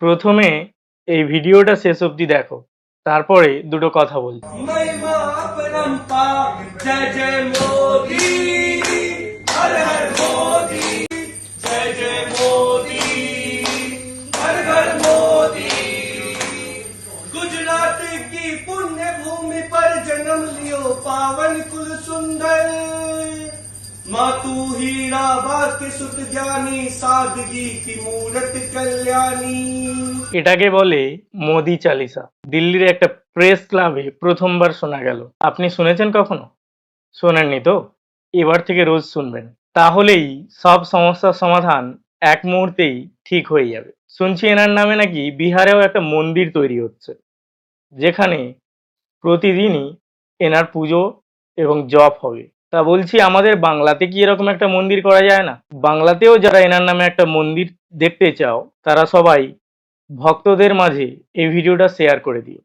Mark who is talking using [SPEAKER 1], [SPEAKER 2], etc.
[SPEAKER 1] প্রথমে এই ভিডিওটা শেষ অবধি দেখো, তারপরে দুটো কথা বলছি।
[SPEAKER 2] महिमा अपरंपार जय जय मोदी हर हर मोदी जय जय मोदी हर हर मोदी। गुजरात की पुण्य भूमि पर जन्म लियो पावन कुल सुंदर माँ तू हीरा वाक्य सुत ज्ञानी सादगी की मूरत कल्याणी।
[SPEAKER 1] এটাকে বলে মোদি চালিসা। দিল্লির একটা প্রেস ক্লাবে প্রথমবার শোনা গেল। আপনি শুনেছেন কখনো? শোনেননি তো? এবার থেকে রোজ শুনবেন, তাহলেই সব সমস্যার সমাধান এক মুহূর্তেই ঠিক হয়ে যাবে। শুনছি এনার নামে নাকি বিহারেও একটা মন্দির তৈরি হচ্ছে, যেখানে প্রতিদিনই এনার পুজো এবং জপ হবে। তা বলছি, আমাদের বাংলাতে কি এরকম একটা মন্দির করা যায় না? বাংলাতেও যারা এনার নামে একটা মন্দির দেখতে চাও, তারা সবাই ভক্তদের মাঝে এই ভিডিওটা শেয়ার করে দিও।